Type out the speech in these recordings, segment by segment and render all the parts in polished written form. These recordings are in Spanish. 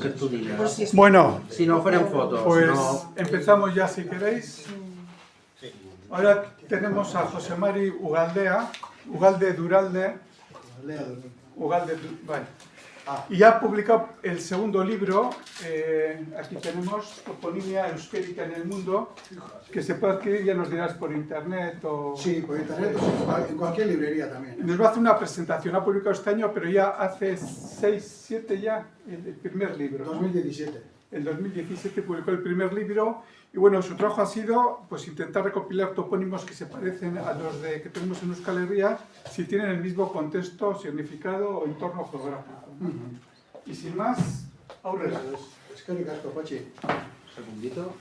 Que tú digas. Por si es- Bueno, Si no fueran fotos, pues no. empezamos ya si queréis. Ahora tenemos a José Mari Ugalde Duralde, vale. Y ha publicado el segundo libro, aquí tenemos Toponimia Euskérica en el Mundo, que se puede adquirir, ya nos dirás, por internet o... Sí, por internet o en cualquier librería también. Nos va a hacer una presentación, ha publicado este año, pero ya hace 6, 7 ya, el primer libro, ¿no? 2017. En 2017 publicó el primer libro y bueno, su trabajo ha sido pues intentar recopilar topónimos que se parecen a los que tenemos en Euskal Herria si tienen el mismo contexto, significado o entorno geográfico, ¿no? Y sin más, aurrera. Eskerrik asko, Patxi. Un segundito.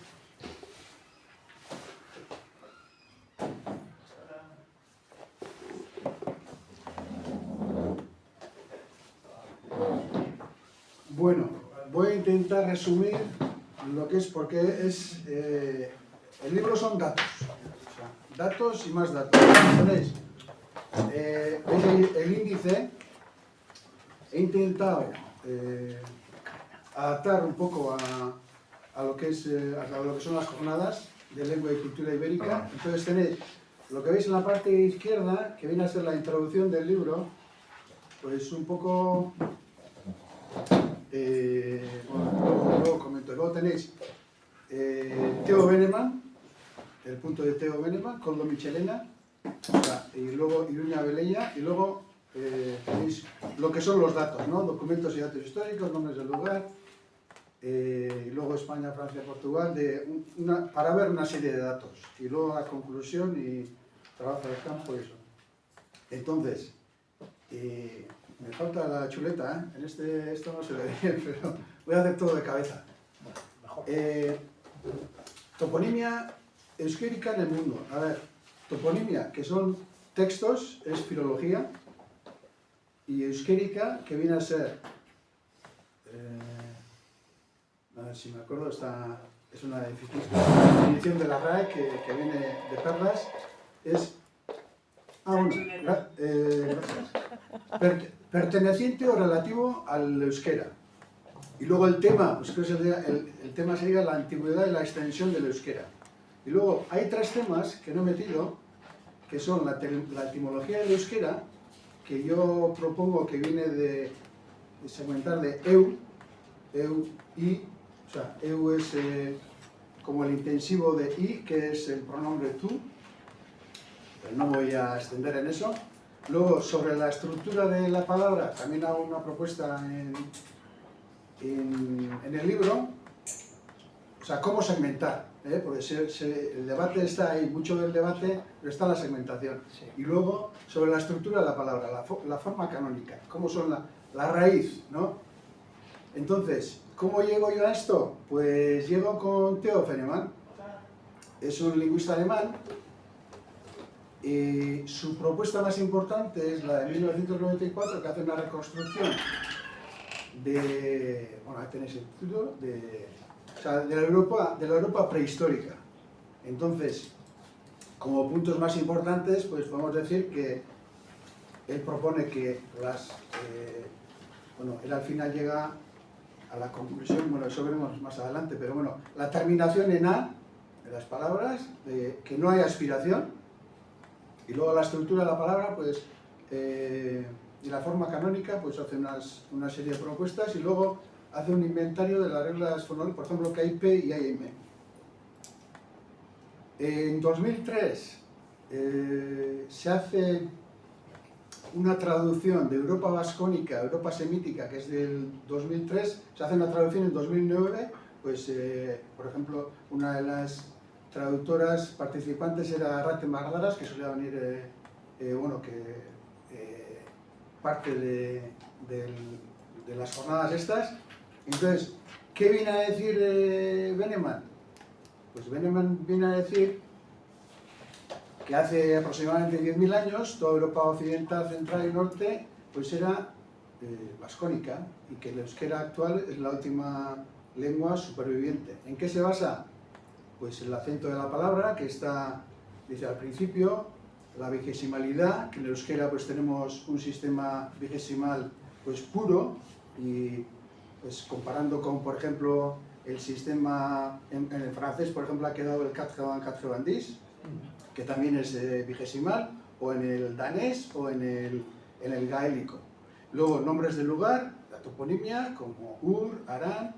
Bueno, voy a intentar resumir lo que es, porque es... el libro son datos. O sea, datos y más datos. ¿Veis? ¿Veis el índice? He intentado adaptar un poco a lo que es, a lo que son las jornadas de lengua y cultura ibérica. Entonces tenéis lo que veis en la parte izquierda, que viene a ser la introducción del libro, pues un poco... bueno, luego comento. Luego tenéis Theo Beneman, el punto de Theo Beneman, Koldo Michelena, o sea, y luego Iruña Velella, y luego tenéis lo que son los datos, ¿no? Documentos y datos históricos, nombres del lugar, y luego España, Francia, Portugal, para ver una serie de datos, y luego la conclusión y trabajo de campo y eso. Entonces, me falta la chuleta, ¿eh? Esto no se ve bien, pero voy a hacer todo de cabeza. Toponimia euskérica en el mundo. A ver, toponimia, que son textos, es filología, y euskérica, que viene a ser, a ver si me acuerdo, es una definición de la RAE que viene de Perlas, es perteneciente o relativo al euskera. Y luego el tema, pues el tema sería la antigüedad y la extensión del euskera. Y luego hay tres temas que no he metido, que son la etimología del euskera, que yo propongo que viene de segmentar de eu, i, o sea, eu es como el intensivo de i, que es el pronombre tú, pero no voy a extender en eso. Luego, sobre la estructura de la palabra, también hago una propuesta en el libro, o sea, cómo segmentar, porque el debate está ahí, mucho del debate, pero está la segmentación. Sí. Y luego, sobre la estructura de la palabra, la forma canónica, cómo son la raíz, ¿no? Entonces, ¿cómo llego yo a esto? Pues llego con Theo Beneman, es un lingüista alemán, y su propuesta más importante es la de 1994, que hace una reconstrucción bueno, ahí tenéis el título, o sea, de la Europa prehistórica. Entonces, como puntos más importantes, pues podemos decir que él propone que bueno, él al final llega a la conclusión, bueno, eso veremos más adelante, pero bueno, la terminación en A de las palabras, que no hay aspiración, y luego la estructura de la palabra, pues, y la forma canónica, pues hace una serie de propuestas y luego hace un inventario de las reglas fonológicas, por ejemplo, que hay P y hay M. En 2003 se hace una traducción de Europa vascónica, Europa semítica, que es del 2003, se hace una traducción en 2009, pues, por ejemplo, una de las traductoras participantes era Rate Magdaras, que solía venir, bueno, que parte de las jornadas estas. Entonces, ¿qué viene a decir Beneman? Pues Beneman viene a decir que hace aproximadamente 10.000 años toda Europa occidental, central y norte pues era vascónica, y que el euskera actual es la última lengua superviviente. ¿En qué se basa? Pues el acento de la palabra, que está, dice al principio, la vigesimalidad, que en el euskera pues tenemos un sistema vigesimal pues puro, y pues comparando con, por ejemplo, el sistema en el francés, por ejemplo, ha quedado el 490, que también es vigesimal, o en el danés o en el gaélico. Luego, nombres de lugar, la toponimia, como Ur, Arán,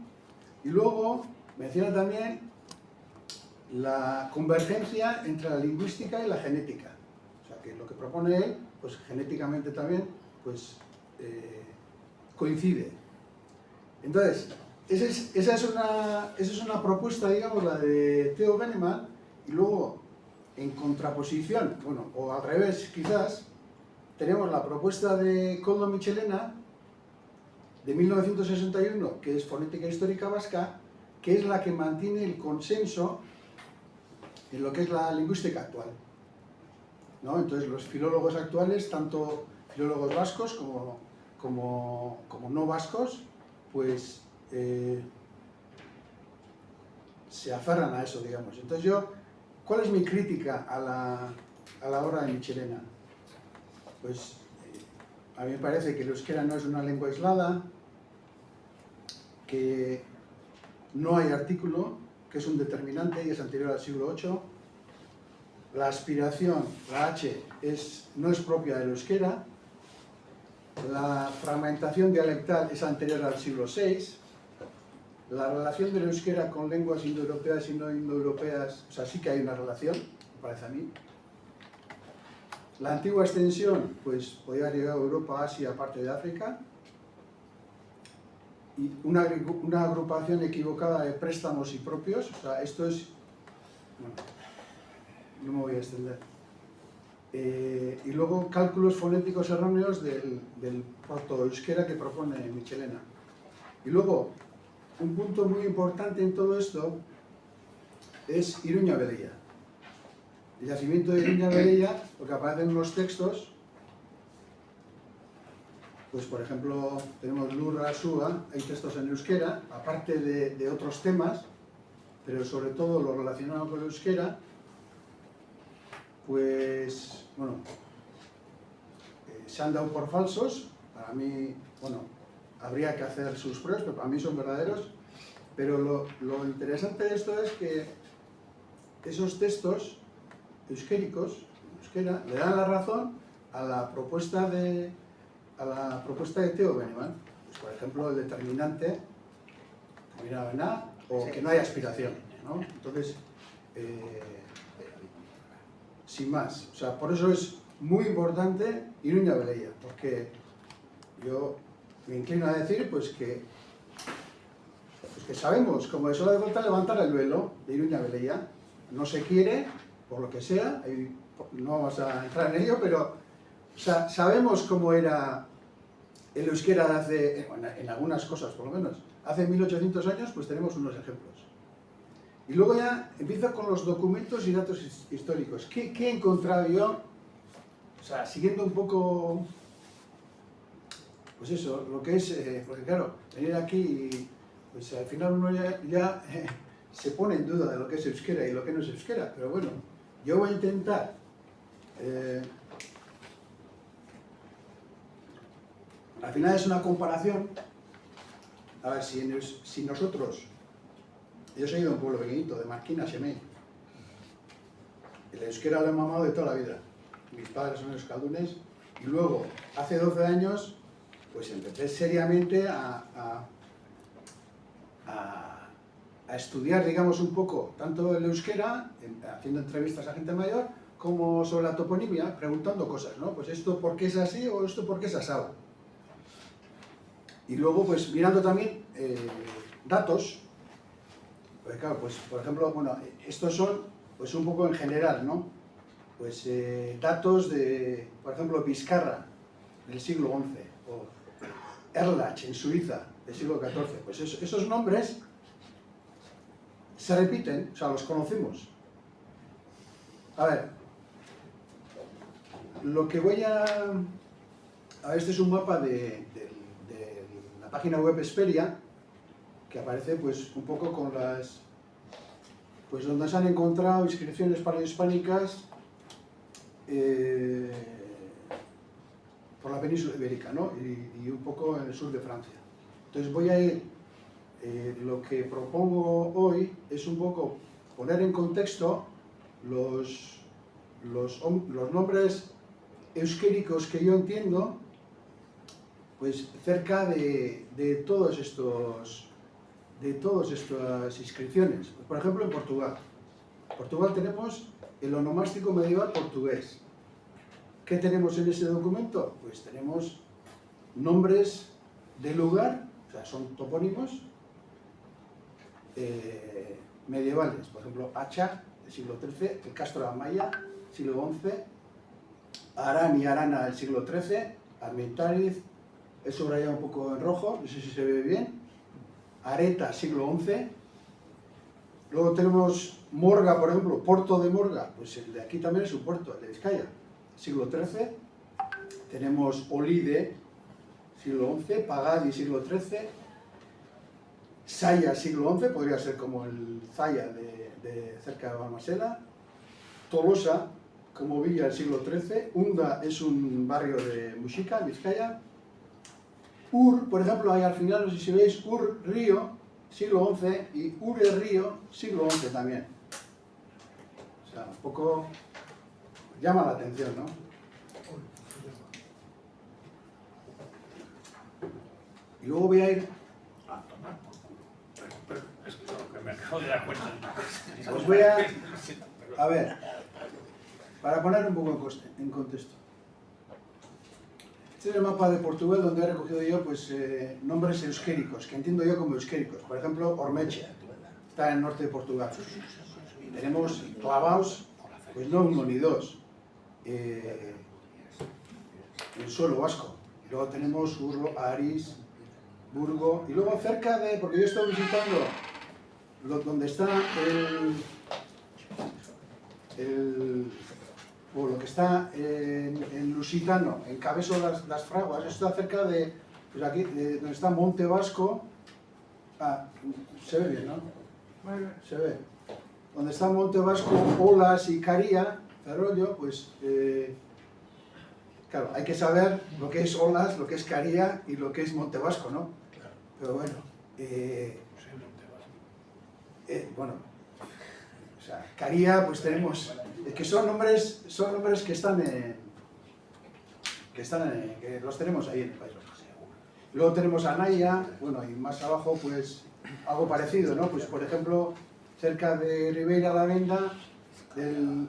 y luego menciona también la convergencia entre la lingüística y la genética. O sea, que lo que propone él, pues genéticamente también, pues coincide. Entonces, esa es una propuesta, digamos, la de Theo Bennemann, y luego, en contraposición, bueno, o al revés quizás, tenemos la propuesta de Koldo Michelena, de 1961, que es Fonética Histórica Vasca, que es la que mantiene el consenso en lo que es la lingüística actual, ¿no? Entonces, los filólogos actuales, tanto filólogos vascos como no vascos, pues se aferran a eso, digamos. Entonces ¿cuál es mi crítica a la obra de Michelena? Pues a mí me parece que el euskera no es una lengua aislada, que no hay artículo, que es un determinante y es anterior al siglo VIII. La aspiración, la H, no es propia del euskera. La fragmentación dialectal es anterior al siglo VI. La relación del euskera con lenguas indoeuropeas y no indoeuropeas, o sea, sí que hay una relación, me parece a mí. La antigua extensión, pues, podía haber llegado a Europa, Asia, parte de África. Y una agrupación equivocada de préstamos y propios, o sea, esto es... Bueno, no me voy a extender. Y luego cálculos fonéticos erróneos del proto-euskera que propone Michelena. Y luego, un punto muy importante en todo esto es Iruña Velilla. El yacimiento de Iruña Velilla, lo que aparece en los textos, pues por ejemplo, tenemos Lurra, Suga, hay textos en euskera, aparte de otros temas, pero sobre todo lo relacionado con el euskera, pues, bueno, se han dado por falsos. Para mí, bueno, habría que hacer sus pruebas, pero para mí son verdaderos. Pero lo interesante de esto es que esos textos euskéricos, euskera, le dan la razón a la propuesta de Theo Bennemann. Pues, por ejemplo, el determinante terminado en A, o que no hay aspiración, ¿no? Entonces, sin más, o sea, por eso es muy importante Iruña Velilla, porque yo me inclino a decir pues que sabemos, como de solo hace falta levantar el velo de Iruña Velilla, no se quiere, por lo que sea, no vamos a entrar en ello, pero o sea, sabemos cómo era el euskera de hace, en algunas cosas por lo menos, hace 1800 años, pues tenemos unos ejemplos. Y luego ya empiezo con los documentos y datos históricos. ¿Qué he encontrado yo? O sea, siguiendo un poco, pues eso, lo que es, porque claro, venir aquí, pues al final uno ya se pone en duda de lo que es euskera y lo que no es euskera, pero bueno, yo voy a intentar al final es una comparación. A ver, si nosotros, yo soy de un pueblo pequeñito, de Marquina, Semey, el euskera lo he mamado de toda la vida, mis padres son euskaldunes, y luego, hace 12 años, pues empecé seriamente a estudiar, digamos, un poco, tanto el euskera, haciendo entrevistas a gente mayor, como sobre la toponimia, preguntando cosas, ¿no? Pues esto por qué es así o esto por qué es asado. Y luego, pues mirando también datos, pues claro, pues por ejemplo, bueno, estos son pues un poco en general, ¿no? Pues datos de, por ejemplo, Vizcarra, del siglo XI, o Erlach, en Suiza, del siglo XIV. Pues esos nombres se repiten, o sea, los conocemos. A ver, lo que voy a ver, este es un mapa de la página web Esperia, que aparece pues un poco con las, pues donde se han encontrado inscripciones paleohispánicas por la península ibérica, ¿no? Y un poco en el sur de Francia. Entonces voy a ir lo que propongo hoy es un poco poner en contexto los nombres euskéricos que yo entiendo, pues cerca de todas estas inscripciones. Por ejemplo, en Portugal. En Portugal tenemos el onomástico medieval portugués. ¿Qué tenemos en ese documento? Pues tenemos nombres de lugar, o sea, son topónimos medievales. Por ejemplo, Acha, del siglo XIII, el Castro de Amaya, siglo XI, Arán y Arana, del siglo XIII, Armentariz, he subrayado un poco en rojo, no sé si se ve bien, Areta, siglo XI. Luego tenemos Morga, por ejemplo, Porto de Morga, pues el de aquí también es un puerto, el de Vizcaya, siglo XIII. Tenemos Olide, siglo XI, Pagadi, siglo XIII, Saya, siglo XI, podría ser como el Zaya de cerca de Balmaseda, Tolosa, como villa del siglo XIII, Unda es un barrio de Muxica, Vizcaya, Ur, por ejemplo, ahí al final, no sé si veis, Ur Río, siglo XI, y Ure Río, siglo XI también. O sea, un poco llama la atención, ¿no? Y luego voy a ir... A tomar por culo. Pero es que lo que me acabo de dar cuenta. Os voy a ver, para poner un poco en contexto. Este es el mapa de Portugal donde he recogido yo pues, nombres euskéricos, que entiendo yo como euskéricos. Por ejemplo, Ormeche, está en el norte de Portugal. Tenemos clavaos, pues no uno ni dos, en el suelo vasco. Y luego tenemos Urlo, Aris, Burgo, y luego cerca de, porque yo estoy visitando donde está lo que está en Lusitano, en Cabezo das Fraguas, esto está cerca de, pues aquí, donde está Monte Vasco. Ah, se ve bien, ¿no? Se ve. Donde está Monte Vasco, Olas y Caría, Ferrollo, pues, claro, hay que saber lo que es Olas, lo que es Caría y lo que es Monte Vasco, ¿no? Pero bueno, bueno, o sea, Caría, pues tenemos, que son nombres que están que los tenemos ahí en el País Vasco. Luego tenemos Anaya, bueno, y más abajo, pues, algo parecido, ¿no? Pues, por ejemplo, cerca de Ribeira da Venda, lo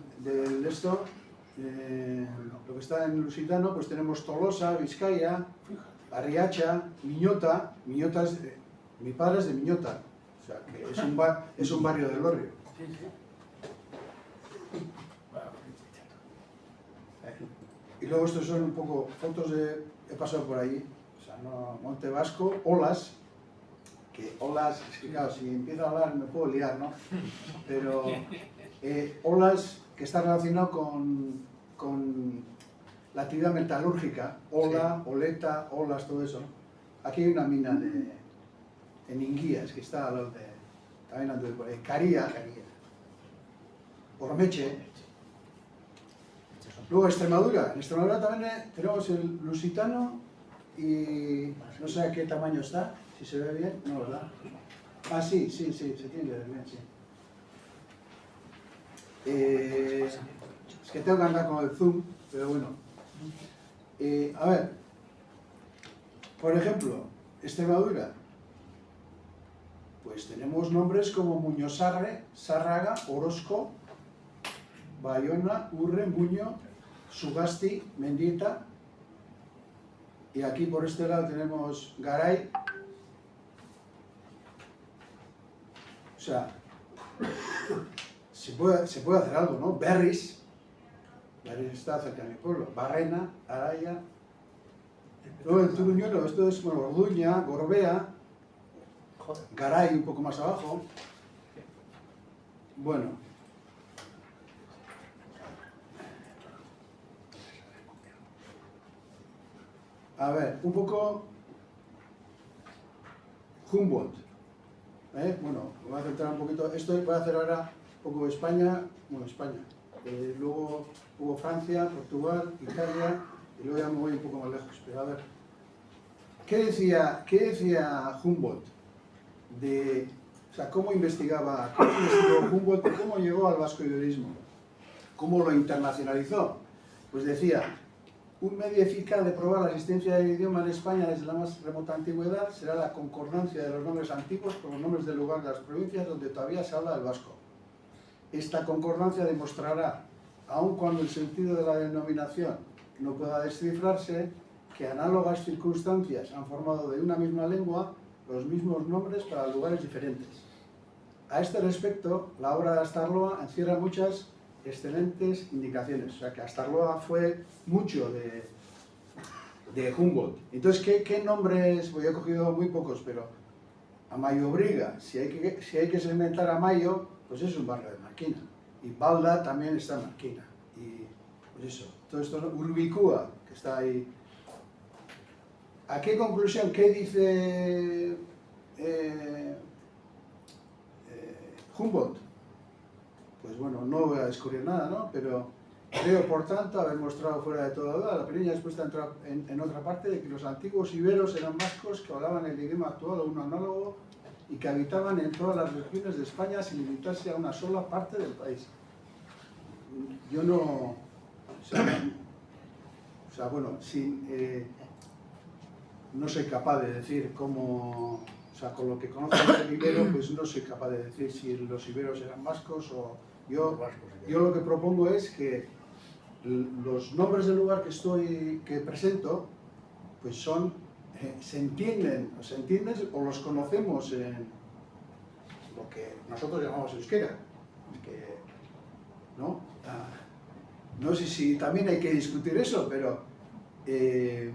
que está en Lusitano, pues tenemos Tolosa, Vizcaya, Arriacha, Miñota. Miñota es mi padre es de Miñota, o sea, que es un barrio del Lorrio. Y luego estos son un poco fotos he pasado por allí, o sea, no, Monte Vasco, Olas, que Olas, es que claro, si empiezo a hablar me puedo liar, ¿no? Pero Olas, que está relacionado con la actividad metalúrgica, Ola, Oleta, Olas, todo eso. Aquí hay una mina en Inguías, que está al lado de, también anduve por ahí, Caría, Ormeche. Luego Extremadura. En Extremadura también tenemos el Lusitano y no sé a qué tamaño está, si se ve bien, no, ¿verdad? Ah, sí, se tiene que ver bien, sí. Es que tengo que andar con el zoom, pero bueno. A ver, por ejemplo, Extremadura, pues tenemos nombres como Muñozarre, Sárraga, Orozco, Bayona, Urre, Muño, Sugasti, Mendieta, y aquí por este lado tenemos Garay. O sea, se puede hacer algo, ¿no? Berris está cerca de mi pueblo, Barrena, Araya. Luego el Turuñuelo, esto es, bueno, Orduña, Gorbea, Garay un poco más abajo. Bueno. A ver, un poco Humboldt. Bueno, voy a centrar un poquito. Esto voy a hacer ahora un poco España, bueno, España. Luego hubo Francia, Portugal, Italia, y luego ya me voy un poco más lejos. Pero a ver, ¿qué decía Humboldt? de, o sea, cómo investigó Humboldt, cómo llegó al vasco-iberismo, cómo lo internacionalizó. Pues decía, un medio eficaz de probar la existencia del idioma en España desde la más remota antigüedad será la concordancia de los nombres antiguos con los nombres del lugar de las provincias donde todavía se habla del vasco. Esta concordancia demostrará, aun cuando el sentido de la denominación no pueda descifrarse, que análogas circunstancias han formado de una misma lengua los mismos nombres para lugares diferentes. A este respecto, la obra de Astarloa encierra muchas excelentes indicaciones. O sea, que Astarloa fue mucho de Humboldt. Entonces, ¿qué nombres? Pues yo he cogido muy pocos, pero Amayo-Briga, si hay que segmentar Amayo, pues es un barrio de Marquina. Y Balda también está en Marquina. Y pues eso, todo esto, Urbicúa, que está ahí. ¿A qué conclusión? ¿Qué dice Humboldt? Pues bueno, no voy a descubrir nada, ¿no? Pero creo, por tanto, haber mostrado fuera de toda duda la pequeña respuesta en otra parte de que los antiguos iberos eran vascos que hablaban el idioma actual o uno análogo y que habitaban en todas las regiones de España sin limitarse a una sola parte del país. Yo no... O sea bueno, sin... no soy capaz de decir cómo, o sea, con lo que conozco del ibero, pues no soy capaz de decir si los iberos eran vascos o... Yo lo que propongo es que los nombres del lugar que presento, pues son, se entienden o los conocemos en lo que nosotros llamamos euskera, ¿no? No sé si también hay que discutir eso, pero... este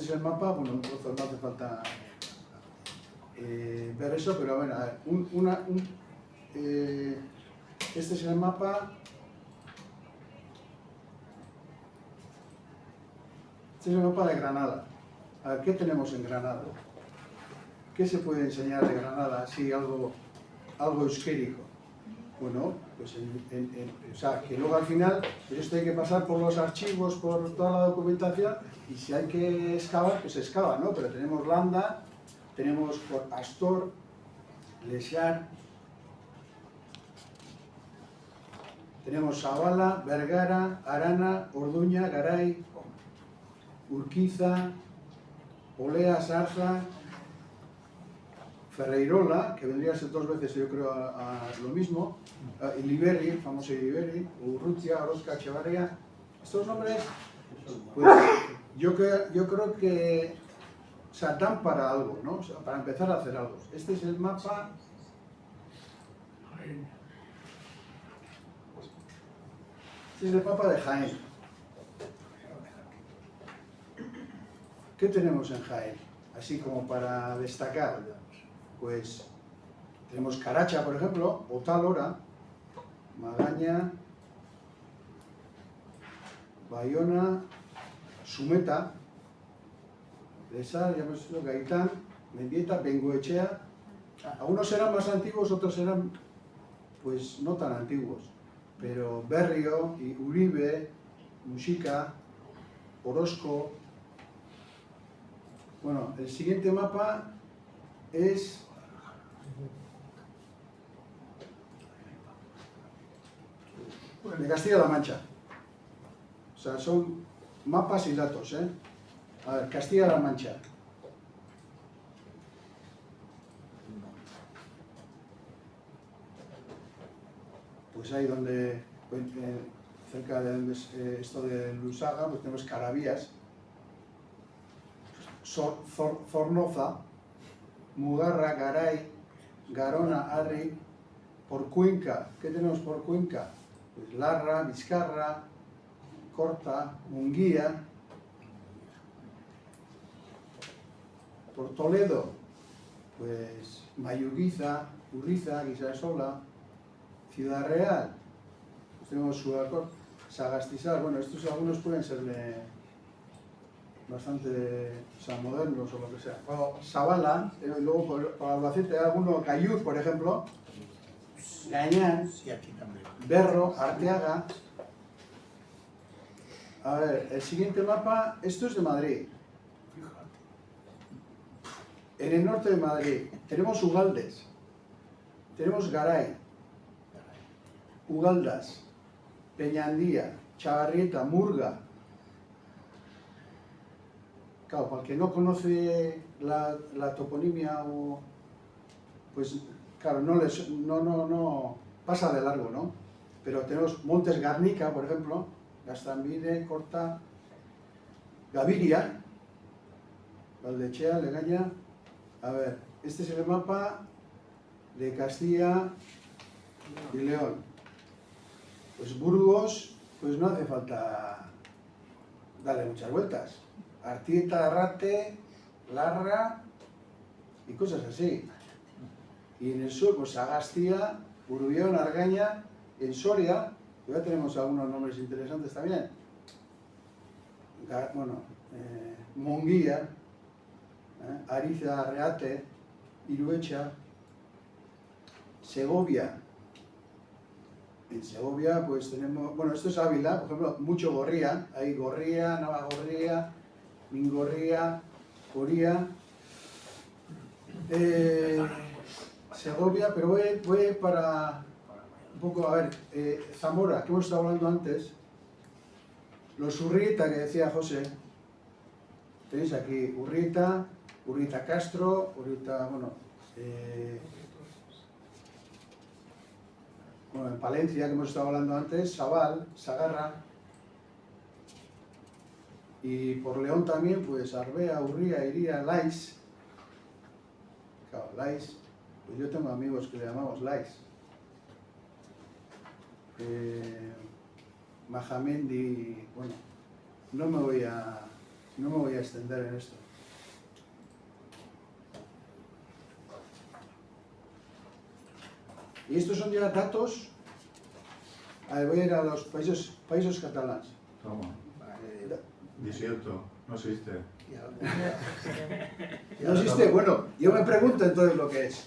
es el mapa, bueno, un trozo no hace falta ver eso, pero bueno, a ver, este es el mapa. Este es el mapa de Granada. A ver, ¿qué tenemos en Granada? ¿Qué se puede enseñar de Granada? Así, algo euskérico. Bueno, pues o sea, que luego al final, pues esto hay que pasar por los archivos, por toda la documentación, y si hay que excavar, pues se excava, ¿no? Pero tenemos Landa, tenemos por Astor, Lexar, tenemos Zabala, Vergara, Arana, Orduña, Garay, Urquiza, Olea, Sarza, Ferreirola, que vendría a ser dos veces, yo creo, a lo mismo, Iliberri, el famoso Iliberri, Urrutia, Orozca, Echevarría. Estos nombres, pues yo creo que se dan para algo, ¿no? O sea, para empezar a hacer algo. Este es el mapa. Este es el mapa de Jaén. ¿Qué tenemos en Jaén? Así como para destacar. Pues tenemos Caracha, por ejemplo, Otalora, Magaña, Bayona, Sumeta, Lesar, ya hemos dicho, Gaitán, Mendieta, Bengoechea. Algunos serán más antiguos, otros serán pues no tan antiguos, pero Berrio y Uribe, Muxica, Orozco. Bueno, el siguiente mapa es de Castilla-La Mancha. O sea, son mapas y datos, ¿eh? A ver, Castilla-La Mancha. Pues ahí donde, cerca de donde es, esto de Lusaga, pues tenemos Caravías, Zornoza, Mugarra, Garay, Garona, Arri, por Cuenca. ¿Qué tenemos por Cuenca? Pues Larra, Vizcarra, Corta, Munguía. Por Toledo, pues Mayuguiza, Urriza, Guisasola. Ciudad Real, pues tenemos Sudacor, Sagastizar. Bueno, estos algunos pueden ser bastante modernos o lo que sea. Bueno, Zabala, luego por Albacete hay alguno, Cayuz, por ejemplo, Gañán, Berro, Arteaga. A ver, el siguiente mapa, esto es de Madrid. En el norte de Madrid tenemos Ugaldes, tenemos Garay, Ugaldas, Peñandía, Chavarrieta, Murga. Claro, para el que no conoce la toponimia, pues claro, no pasa de largo, ¿no? Pero tenemos Montes Garnica, por ejemplo, Gastambide, Corta, Gaviria, Valdechea, Legaña. A ver, este es el mapa de Castilla y León. Pues Burgos, pues no hace falta darle muchas vueltas. Artieta, Arrate, Larra y cosas así. Y en el sur, pues Sagastía, Urbión, Argaña. En Soria, ya tenemos algunos nombres interesantes también. Bueno, Monguía, Ariza, Arreate, Iruecha, Segovia. En Segovia, pues tenemos, bueno, esto es Ávila, por ejemplo, mucho Gorría, hay Gorría, Navagorría, Mingorría, Coría. Segovia, pero voy para un poco, a ver, Zamora, que hemos estado hablando antes, los Urrieta que decía José, tenéis aquí Urrieta, Urrieta Castro, Urrieta, bueno, en Palencia, que hemos estado hablando antes, Sabal, Sagarra, y por León también, pues Arbea, Urría, Iría, Lais. Claro, Lais, pues yo tengo amigos que le llamamos Lais. Majamendi, bueno, no me voy a extender en esto. Y estos son ya datos. A ver, voy a ir a los países catalanes. Toma. 18, no existe. ¿No existe? Bueno, yo me pregunto entonces lo que es.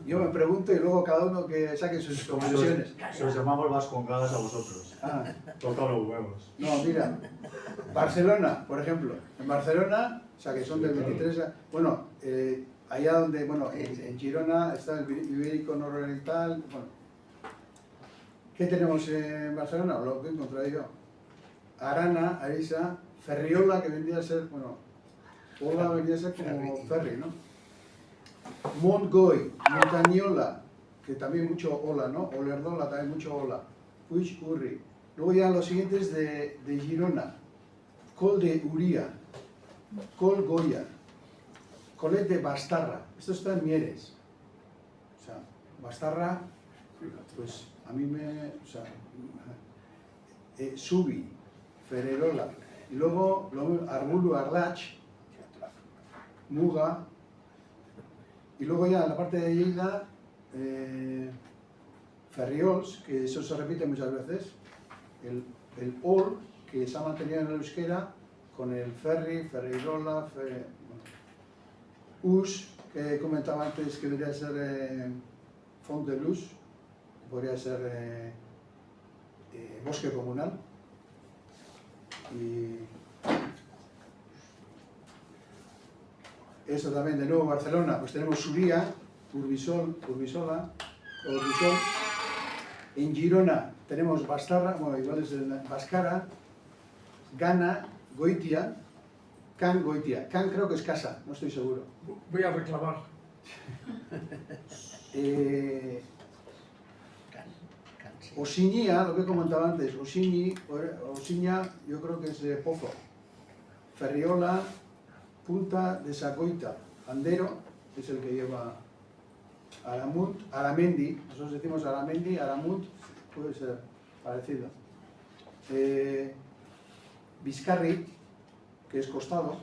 Yo me pregunto y luego cada uno que saque sus conclusiones. Si os llamamos vascongadas a vosotros. Ah, Toca los huevos. no, mira, Barcelona, por ejemplo. En Barcelona, o sea que son del 23, bueno, allá donde, bueno, en Girona está el Ibérico Nororiental, bueno. ¿Qué tenemos en Barcelona? Lo que he encontrado yo. Arana, Arisa, Ferriola, que vendría a ser, bueno, Ola vendría a ser como ferry, ¿no? Montgoy, Montañola, que también mucho Ola, ¿no? Olerdola, también mucho Ola. Puig Urri. Luego ya los siguientes de Girona. Col de Uría, Col Goya, Colet de Bastarra. Esto está en Mieres. O sea, Bastarra, pues a mí me... O sea, Subi, Ferrerola. Y luego Arbulu, Arlach, Muga. Y luego ya en la parte de Lleida, Ferriols, que eso se repite muchas veces. El Ol, que se ha mantenido en el euskera, con el Ferri, Ferrirola, Us, que comentaba antes que debería ser Font de Luz, que podría ser bosque comunal. Y eso también, de nuevo Barcelona, pues tenemos Suría, Urbisola, Urbisol. En Girona tenemos Bastarra, bueno, igual es Bascara, Gana, Goitia, Can Goitia. Can creo que es casa, no estoy seguro. Voy a reclamar. Osiña, lo que comentaba antes, Osiña, yo creo que es de Pozo. Ferriola, Punta de Sacoita, Andero, que es el que lleva Aramunt, Aramendi, nosotros decimos Aramendi, Aramunt, puede ser parecido. Vizcarri, que es costado.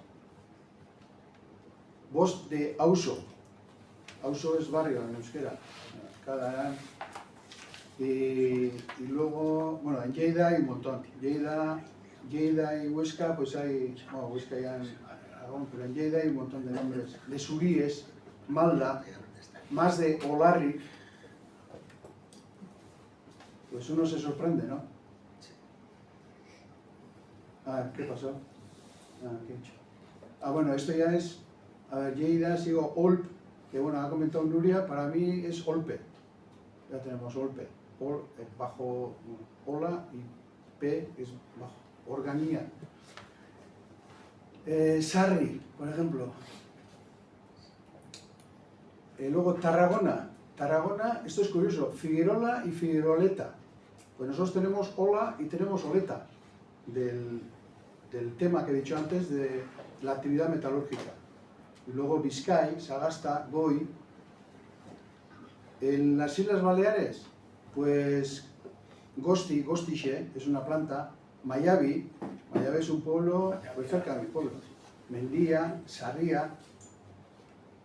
Bosc de Auso. Auso es barrio en euskera. Y luego, bueno, en Lleida hay un montón. Lleida y Huesca, pues hay, bueno, Huesca ya en Aragón, pero en Lleida hay un montón de nombres. De Suríes, Malda, más de Olarri. Pues uno se sorprende, ¿no? Ah, ¿qué pasó? ¿Qué he hecho? Bueno, esto ya es a ver, Lleida, sigo Olp, que bueno, ha comentado Nuria, para mí es Olpe. Ya tenemos Olpe. Ol es bajo Ola y P es bajo Organía. Sarri, por ejemplo. Luego Tarragona. Tarragona, esto es curioso, Figuerola y Figueroleta. Pues nosotros tenemos Ola y tenemos Oleta, del tema que he dicho antes de la actividad metalúrgica. Y luego Vizcay, Sagasta, Goi. En las Islas Baleares, pues Gosti, Gostiche, es una planta. Mayavi, Mayavi es un pueblo muy cerca de mi pueblo. Mendía, Sarria.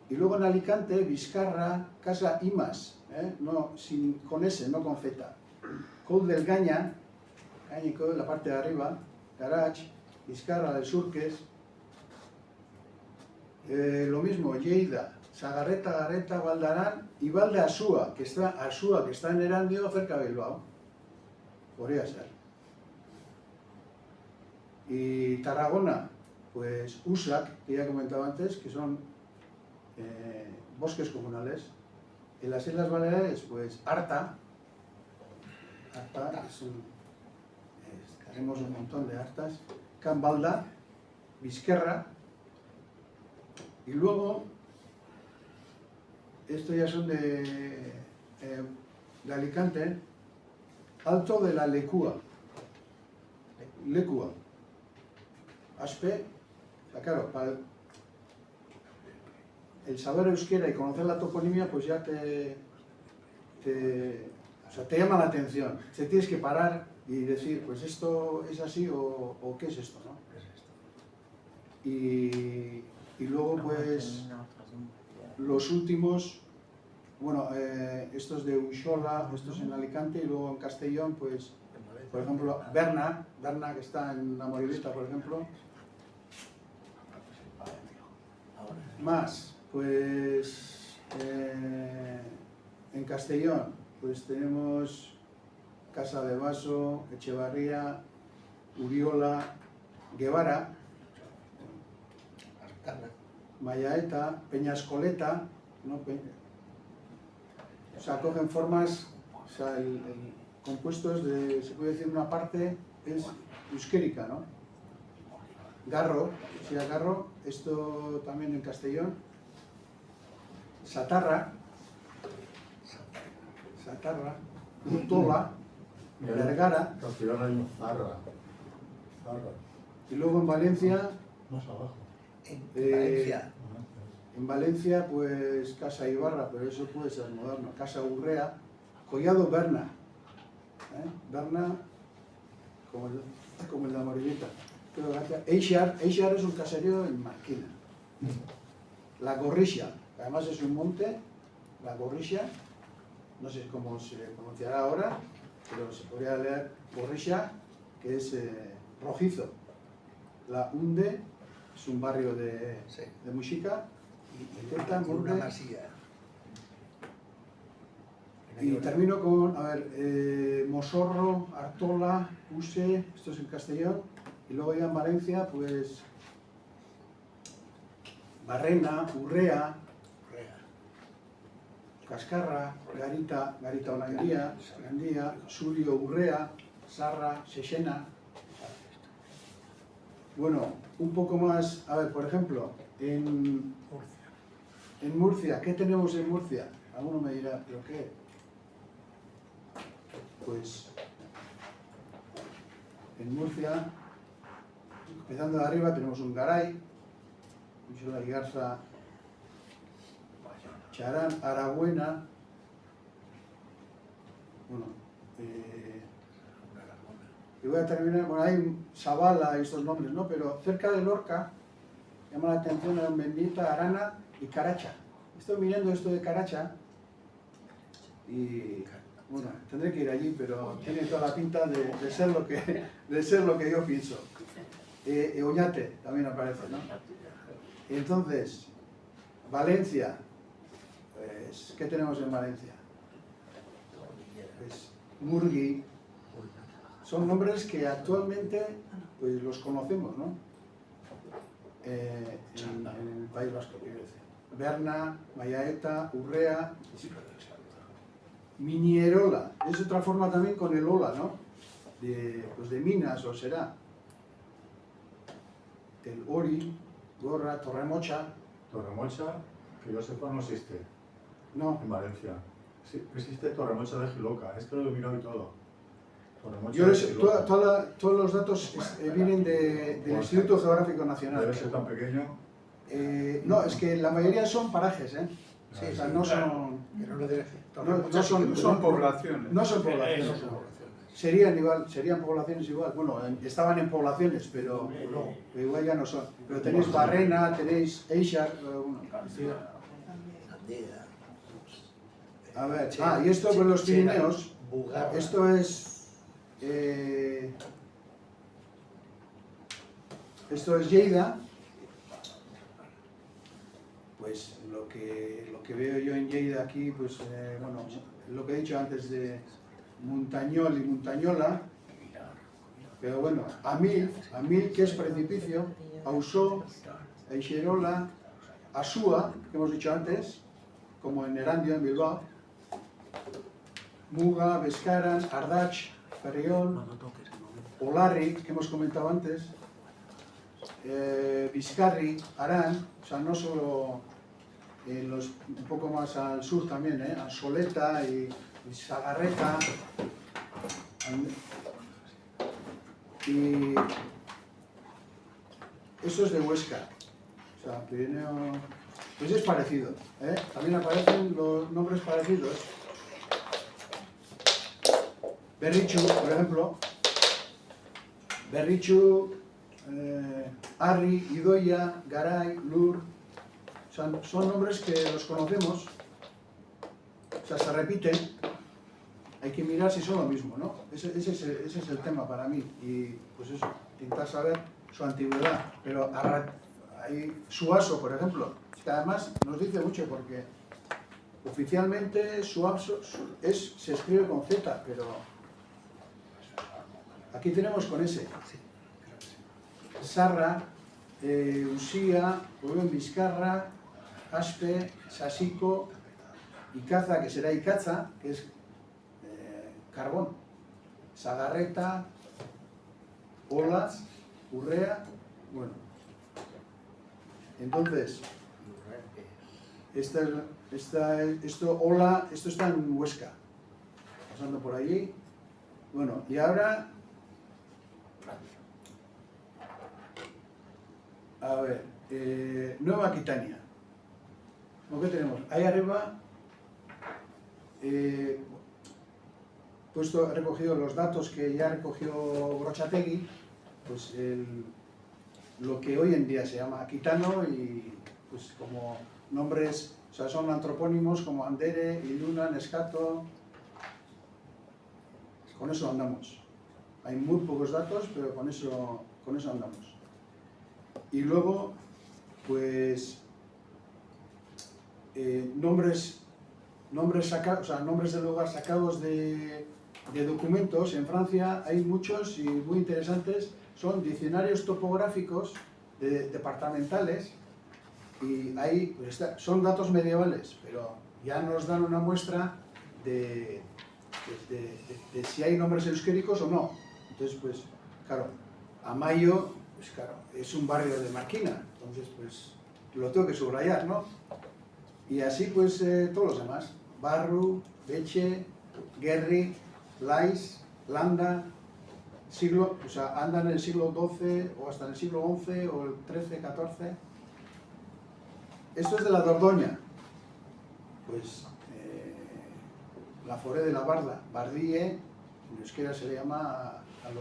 Y luego en Alicante, Vizcarra, Casa Imas, no, con S, no con Z. Col del Gaña, Gañico, la parte de arriba, Garach, Vizcarra del Surques. Lo mismo, Lleida, Sagarreta, Garreta, Valdarán y Val de Asúa, que está en Erandio, cerca de Bilbao. Podría ser. Y Tarragona, pues Usac, que ya he comentado antes, que son bosques comunales. En las Islas Baleares, pues Arta tenemos un montón de hartas. Can Balda, Vizquerra. Y luego, estos ya son de Alicante, Alto de la Lecúa. Lecúa. Aspe, o sea, claro, para el saber euskera y conocer la toponimia, pues ya te llama la atención. Te tienes que parar y decir, pues esto es así o qué es esto, ¿no? Y luego, pues, los últimos, bueno, estos de Uxola, estos en Alicante, y luego en Castellón, pues, por ejemplo, Berna, que está en la Moribeta, por ejemplo. Más, pues, en Castellón, pues tenemos Casa de Vaso, Echevarría, Uriola, Guevara, Mayaeta, Peñascoleta, ¿no? O sea, cogen formas, o sea, el compuesto es de, se puede decir, una parte es euskérica, ¿no? Garro, si es Garro, esto también en Castellón. Satarra, Tola, Vergara. Castellón hay un Zarra. Y luego en Valencia, Más abajo. en Valencia, pues Casa Ibarra, pero eso puede ser moderno. Casa Urrea, Collado Berna. Berna, como el de la Moribeta. Eixar es un caserío en Marquina. La Gorrixa, además es un monte, la Gorrixa, no sé cómo se pronunciará ahora, pero se podría leer Gorrixa, que es rojizo. La Unde es un barrio de Muxica, y termino con, a ver, Mosorro, Artola, Use, esto es en Castellón, y luego ya en Valencia, pues Barrena, Urrea, Cascarra, Garita Onandía, Surio, Urrea, Sarra, Sexena. Bueno, un poco más, a ver, por ejemplo, en Murcia, ¿qué tenemos en Murcia? Alguno me dirá, ¿pero qué? Pues en Murcia, empezando de arriba, tenemos un Garay, Uxola y Garza, Charán, Arabuena, bueno, y voy a terminar, bueno, hay Sabala y estos nombres, ¿no? Pero cerca de Lorca, llama la atención a Mendita, Arana y Caracha. Estoy mirando esto de Caracha y, bueno, tendré que ir allí, pero tiene toda la pinta de ser lo que yo pienso. Oñate también aparece, ¿no? Entonces, Valencia, pues, ¿qué tenemos en Valencia? Pues, Murgui. Son nombres que actualmente pues, los conocemos, ¿no? en el País Vasco, quiero decir. Berna, Mayaeta, Urrea, Minierola. Es otra forma también con el ola, ¿no? Pues de minas, o será. El Ori, Gorra, Torremocha. Torremocha, que yo sepa, no existe No, en Valencia. Sí, existe Torremocha de Giloca, es que lo he mirado y todo. Torremocha yo de les, Giloca. todos los datos vienen del Instituto Geográfico Nacional. Debe ser tan pequeño. No, es que la mayoría son parajes, ¿eh? Sí, O sea, sí, no claro. son... Pero lo de No son, Son poblaciones. No son Eso. poblaciones. Serían igual, serían poblaciones igual. Bueno, estaban en poblaciones, pero igual ya no son. Pero tenéis Barrena, tenéis Eixar. Bueno. A ver, y esto con los Pirineos, esto es Lleida. Pues lo que veo yo en Lleida aquí, pues bueno, lo que he dicho antes de Montañol y Montañola, pero bueno, Amil, que es precipicio, Ausó, Eixerola, Asúa, que hemos dicho antes, como en Erandio, en Bilbao, Muga, Bescaran, Ardach, Ferriol, Olarri, que hemos comentado antes, Vizcarri, Arán, o sea, no solo un poco más al sur también, a Soleta y Sagarreta, y eso es de Huesca, o sea, Pirineo, pues es parecido, también aparecen los nombres parecidos. Berrichu, por ejemplo, Berrichu, Arri, Idoia, Garay, Lur, o sea, son nombres que los conocemos, o sea, se repiten, hay que mirar si son lo mismo, ¿no? Ese es el tema para mí, y pues eso, intentar saber su antigüedad, pero hay Suaso, por ejemplo, que además nos dice mucho porque oficialmente Suaso se escribe con Z, pero aquí tenemos con S. Sarra, Usía, Rubén Vizcarra, Aspe, Sasico, Icaza, que será Icaza, que es carbón, Sagarreta, Ola, Urrea, bueno. Entonces, esto está en Huesca, pasando por allí. Bueno, y ahora, a ver, Nueva Aquitania. ¿Qué tenemos? Ahí arriba, he recogido los datos que ya recogió Brochategui, pues lo que hoy en día se llama aquitano, y pues como nombres, o sea, son antropónimos como Andere, Iluna, Nescato. Con eso andamos. Hay muy pocos datos, pero con eso andamos. Y luego, pues, nombres de lugar sacados de documentos. En Francia hay muchos y muy interesantes. Son diccionarios topográficos departamentales, y ahí pues son datos medievales, pero ya nos dan una muestra de si hay nombres euskéricos o no. Entonces, pues, claro, Amayo, pues claro, es un barrio de Marquina, entonces, pues, lo tengo que subrayar, ¿no? Y así, pues, todos los demás. Barru, Beche, Guerri, Lais, Landa, o sea, andan en el siglo XII o hasta en el siglo XI o el XIII, XIV. Esto es de la Dordoña. Pues, la Foré de la Barda, Bardíe, en euskera se le llama a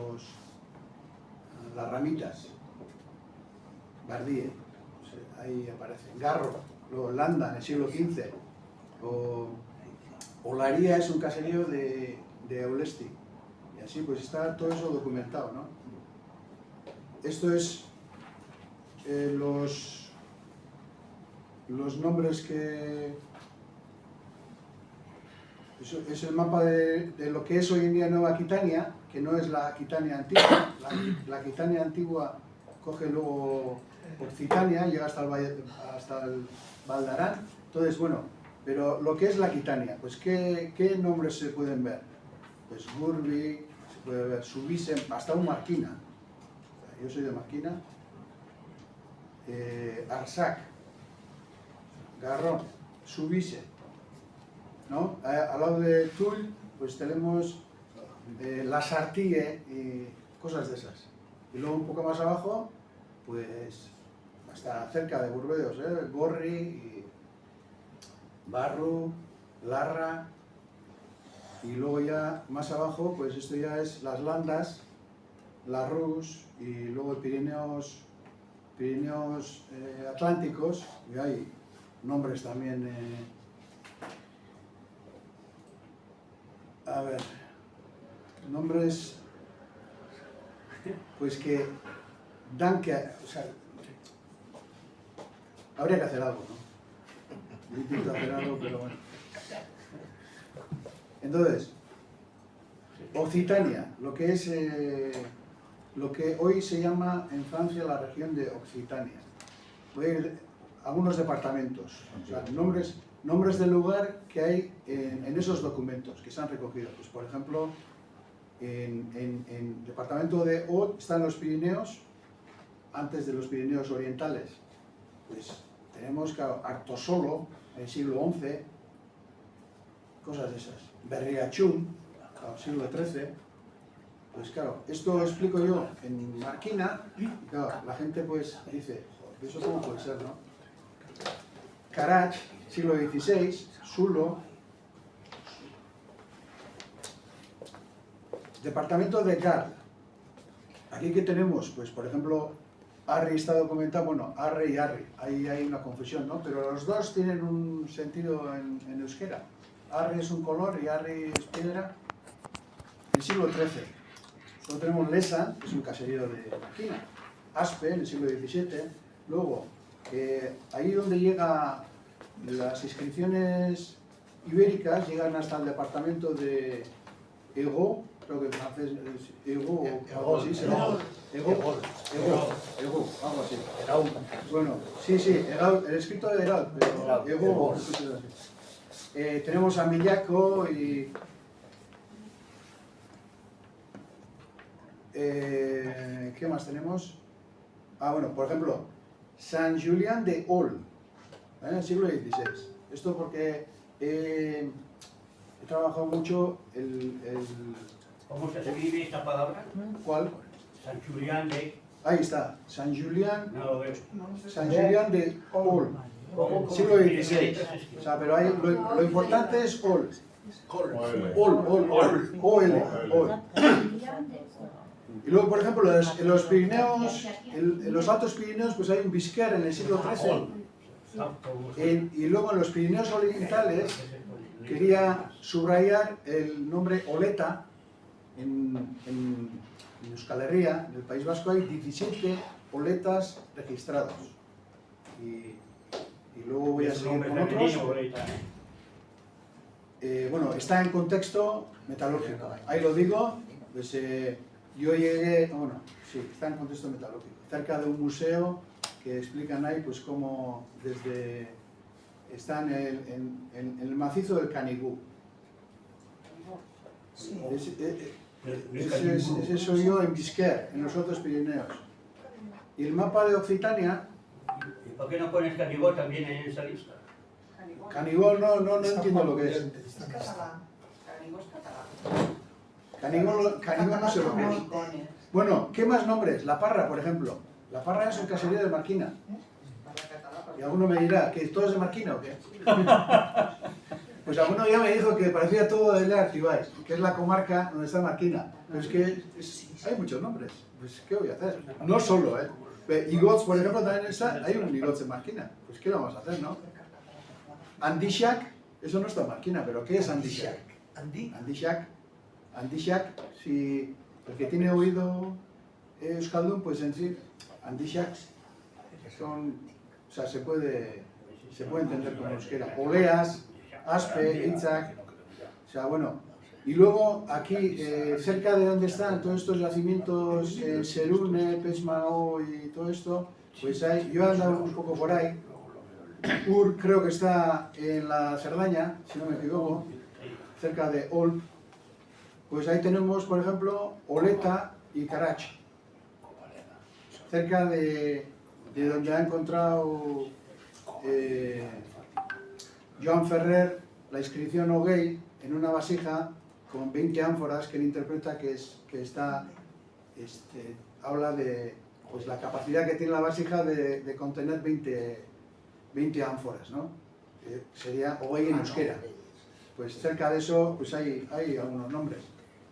las ramitas, Bardíe, ahí aparece. Garro, luego Landa en el siglo XV, o Olaría es un caserío de Aulesti, y así pues está todo eso documentado, ¿no? Esto es los nombres que... Es el mapa de lo que es hoy en día Nueva Aquitania, que no es la Aquitania antigua. La Aquitania antigua coge luego Occitania, llega hasta el Val d'Aran. Entonces, bueno, pero lo que es la Aquitania, pues ¿qué nombres se pueden ver? Pues Gurbi, se puede ver Subisen, hasta un Marquina. Yo soy de Marquina. Arsac, Garrón, Subise, ¿no? Al lado de Tull, pues tenemos La Sartille y cosas de esas. Y luego un poco más abajo, pues hasta cerca de Burdeos, Gorri, y Barru, Larra, y luego ya más abajo, pues esto ya es las Landas, la Rus, y luego Pirineos Atlánticos, y hay nombres también, a ver, nombres pues que dan que, o sea, habría que hacer algo, ¿no? Yo intento hacer algo, pero bueno. Entonces, Occitania, lo que es lo que hoy se llama en Francia la región de Occitania. Voy a ir a algunos departamentos, o sea, nombres del lugar que hay en esos documentos que se han recogido. Pues, por ejemplo, en el departamento de Haute están los Pirineos, antes de los Pirineos orientales. Pues tenemos, claro, Artosolo, en el siglo XI, cosas de esas. Berriachún, siglo XIII. Pues claro, esto lo explico yo en Marquina, y claro, la gente pues dice, joder, ¿eso cómo puede ser, no? Carach, siglo XVI, Sulo. Departamento de Gard. Aquí que tenemos, pues por ejemplo, Arri está documentado, bueno, Arre y Arri, ahí hay una confusión, ¿no? Pero los dos tienen un sentido en euskera. Arri es un color y Arri es piedra. En el siglo XIII. Luego tenemos Lesa, que es un caserío de Marquina. Aspe, en el siglo XVII. Luego, ahí donde llegan las inscripciones ibéricas, llegan hasta el departamento de Ego, creo que en francés es Ego o algo así. Ego, algo así. Bueno, sí, el escrito de Herald, pero Ego. Tenemos a Millaco y... ¿qué más tenemos? Ah, bueno, por ejemplo, San Julián de Ol, en el siglo XVI. Esto porque he trabajado mucho ¿Cómo se escribe esta palabra? ¿Cuál? San Julián de... Ahí está, San Julián, No lo veo. San Julián de Ol, siglo XVI. O sea, pero ahí, lo importante es Ol. Ol. Y luego, por ejemplo, en los Pirineos, en los Altos Pirineos, pues hay un Bisquer en el siglo XIII. Y luego en los Pirineos Orientales, quería subrayar el nombre Oleta. En Euskal Herria, en el País Vasco, hay 17 oletas registrados. Y luego voy a seguir con otros. Bueno, está en contexto metalúrgico. Ahí lo digo, pues yo llegué, bueno, sí, está en contexto metalúrgico, cerca de un museo que explican ahí pues cómo desde, está en el macizo del Canigú. Ese soy yo en Bisquer, en los otros Pirineos. Y el mapa de Occitania... ¿Y por qué no pones Canigó también en esa lista? Canigó no entiendo lo que es. Es catalán. Canigó es catalán. Canigó no sé lo que es. Bueno, ¿qué más nombres? La Parra, por ejemplo. La Parra es un caserío de Marquina. Y alguno me dirá, ¿que todo es de Marquina o qué? Pues alguno ya me dijo que parecía todo de Artibáis, que es la comarca donde está Marquina. Pero es que hay muchos nombres. Pues, ¿qué voy a hacer? No solo, Igots, por ejemplo, también está, hay un Igots en Marquina. Pues, ¿qué lo vamos a hacer, no? Andishak, eso no está en Marquina, pero ¿qué es Andishak? Andishak, si el que tiene oído euskaldun, pues en sí, Andishak son, o sea, se puede entender como euskera. Oleas, Aspe, Itzak, o sea, bueno, Y luego aquí, cerca de donde están todos estos yacimientos, Serune, Pesmao y todo esto, pues yo he andado un poco por ahí. Ur creo que está en la Cerdaña, si no me equivoco, cerca de Olp. Pues ahí tenemos, por ejemplo, Oleta y Karach, cerca de donde ha encontrado Joan Ferrer la inscripción Ogey en una vasija con 20 ánforas que él interpreta habla de pues, la capacidad que tiene la vasija de contener 20 ánforas, ¿no? Sería Ogey en euskera. Pues cerca de eso pues hay algunos nombres.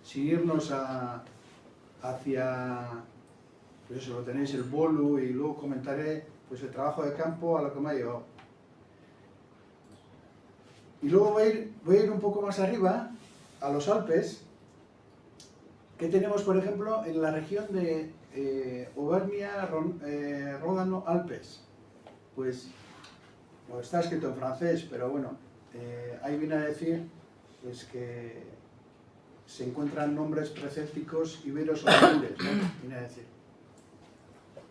Sin irnos hacia, pues eso, lo tenéis el Bolu, y luego comentaré pues el trabajo de campo a lo que me ha llevado. Y luego voy a ir un poco más arriba, a los Alpes, que tenemos, por ejemplo, en la región de Auvernia, Ródano, Alpes. Pues, bueno, está escrito en francés, pero bueno, ahí viene a decir pues, que se encuentran nombres precélticos iberos o ligures, ¿no? Viene a decir.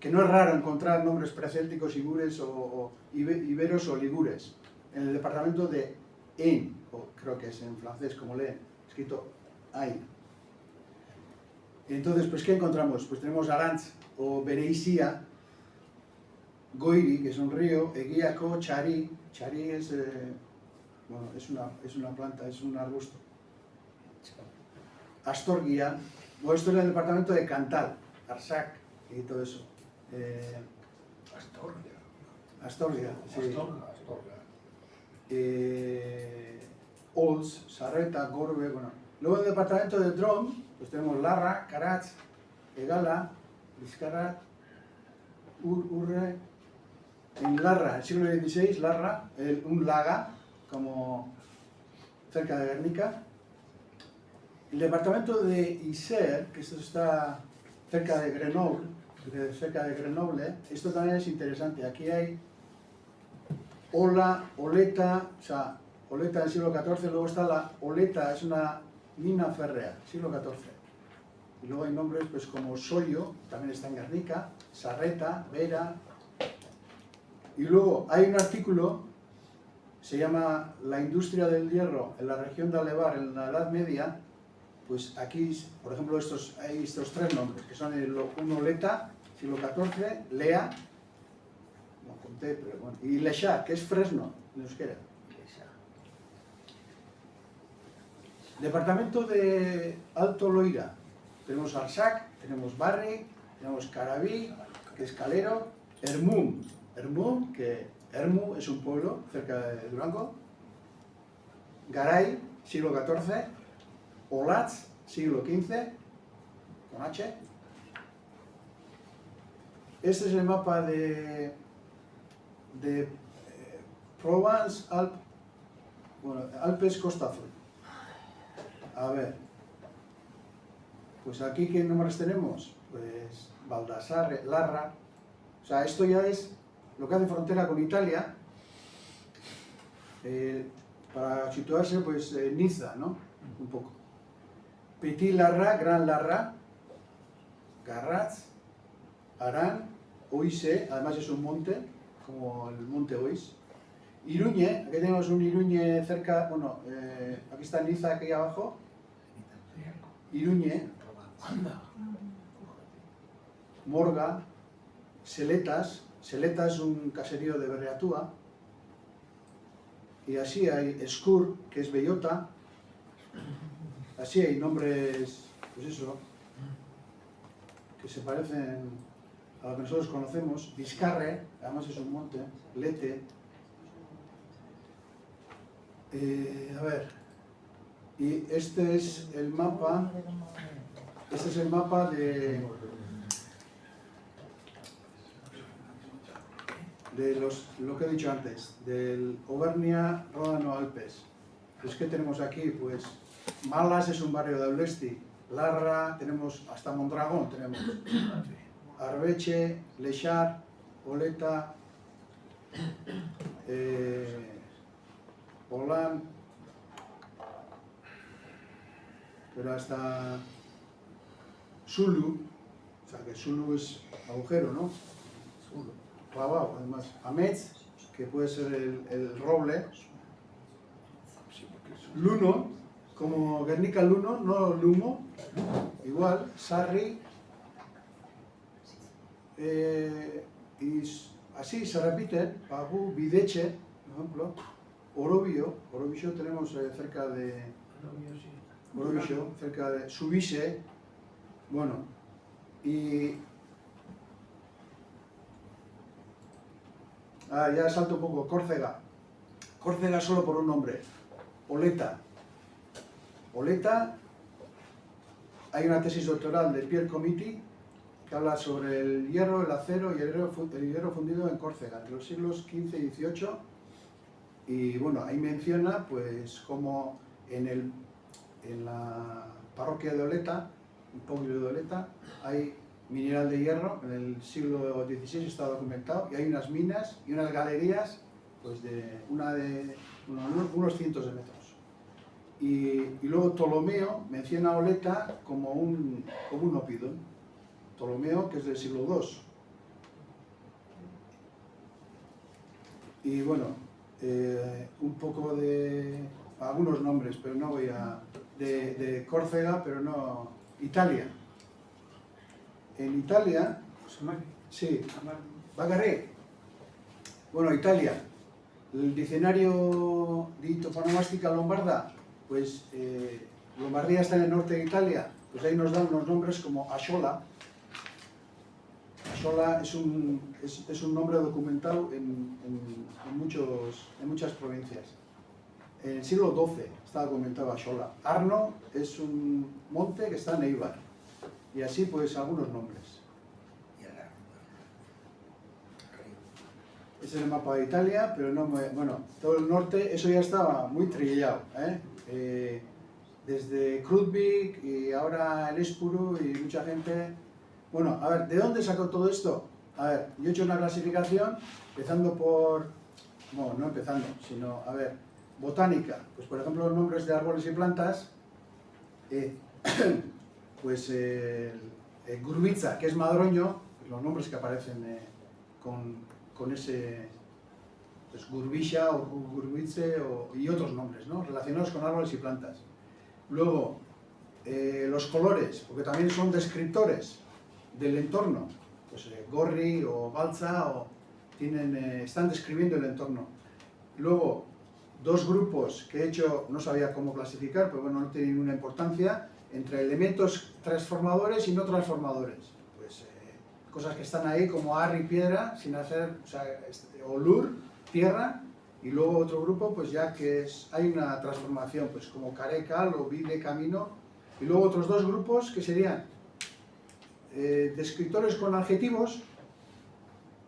Que no es raro encontrar nombres precélticos iberos o ligures. En el departamento de Ain, o creo que es en francés como leen, escrito Ain. Entonces, pues, ¿qué encontramos? Pues tenemos Arantz o Bereizia, Goiri, que es un río, Eguiaco, Chari. Chari es, bueno, es una planta, es un arbusto. Astorgia, o esto es el departamento de Cantal, Arsac y todo eso. Astorgia, sí. Ols, Sarreta, Gorbe, bueno. Luego en el departamento de Drom, pues tenemos Larra, Karach, Egala, Vizcarra, Urre. En Larra, el siglo XVI, Larra, un laga, como cerca de Guernica. El departamento de Isère, que esto está cerca de Grenoble, esto también es interesante. Aquí hay Ola, Oleta, o sea, Oleta del siglo XIV, luego está la Oleta, es una mina férrea, siglo XIV. Y luego hay nombres pues como Soyo, también está en Guernica, Sarreta, Vera. Y luego hay un artículo, se llama La industria del hierro en la región de Alevar en la Edad Media. Pues aquí, por ejemplo, hay estos tres nombres, que son uno Oleta, siglo XIV, Lea, no conté, pero bueno, y Lechar, que es Fresno, en euskera. Departamento de Alto Loira, tenemos Arsac, tenemos Barri, tenemos Carabí, que es Calero, Ermum, que Ermu es un pueblo cerca de Durango, Garay, siglo XIV, Olatz, siglo XV, con H. Este es el mapa de Provence, Alpes, Costa Azul. A ver, pues aquí, ¿qué nombres tenemos? Pues Baldassarre, Larra. O sea, esto ya es lo que hace frontera con Italia. Para situarse, pues Niza, ¿no? Un poco. Petit Larra, Gran Larra, Garratz, Arán, Oise, además es un monte, como el monte Ois. Iruñe, aquí tenemos un Iruñe cerca, bueno, aquí está Niza, aquí abajo. Iruñe, Morga, Seletas es un caserío de Berreatúa. Y así hay Escur, que es Bellota. Así hay nombres, pues eso, que se parecen a lo que nosotros conocemos. Vizcarre, además es un monte, Lete. A ver, y este es el mapa de lo que he dicho antes, del Auvernia, Ródano, Alpes. Pues, ¿qué tenemos aquí? Pues Malas es un barrio de Aulesti, Larra, tenemos hasta Mondragón, tenemos Arbeche, Lechar, Oleta, Olán, pero hasta Sulu, o sea que Sulu es agujero, ¿no? Sulu, clavado, además. Ametz, que puede ser el roble. Luno, como Guernica Luno, no Lumo, igual. Sarri. Y así se repiten. Pagu, Videche, por ejemplo. Orobicio tenemos cerca de Orobicio, cerca de Subise, bueno, y ya salto un poco, Córcega solo por un nombre, Oleta, hay una tesis doctoral de Pierre Comiti que habla sobre el hierro, el acero y el hierro fundido en Córcega, entre los siglos XV y XVIII. Y bueno, ahí menciona pues como en la parroquia de Oleta, un pueblo de Oleta, hay mineral de hierro, en el siglo XVI está documentado, y hay unas minas y unas galerías pues de unos cientos de metros. Y luego Ptolomeo menciona a Oleta como un oppidum, Ptolomeo, que es del siglo II. Y bueno, un poco de algunos nombres, pero no voy a... de Córcega, pero no... Italia. En Italia... Sí, Bagarré. Bueno, Italia. El diccionario di toponomástica lombarda, pues Lombardía está en el norte de Italia, pues ahí nos dan unos nombres como Asciola. Asciola es un nombre documentado en muchas provincias. En el siglo XII está documentado Asciola. Arno es un monte que está en Eibar. Y así pues algunos nombres. Ese es el mapa de Italia, pero no bueno, todo el norte, eso ya estaba muy trillado, desde Krudvik y ahora el Espuru y mucha gente. Bueno, a ver, ¿de dónde sacó todo esto? A ver, yo he hecho una clasificación empezando por... No, no empezando, sino, a ver, botánica. Pues por ejemplo, los nombres de árboles y plantas, pues Gurbiza, que es madroño, pues los nombres que aparecen con ese, pues Gurbicha o Gurbice y otros nombres, ¿no? Relacionados con árboles y plantas. Luego, los colores, porque también son descriptores del entorno, pues Gorri o Balza están describiendo el entorno. Luego, dos grupos que he hecho, no sabía cómo clasificar, pero bueno, no tiene ninguna importancia, entre elementos transformadores y no transformadores. Pues cosas que están ahí como ar y piedra, sin hacer, o lur, tierra, y luego otro grupo, pues ya que hay una transformación, pues como carecal o vide camino, y luego otros dos grupos que serían descriptores con adjetivos,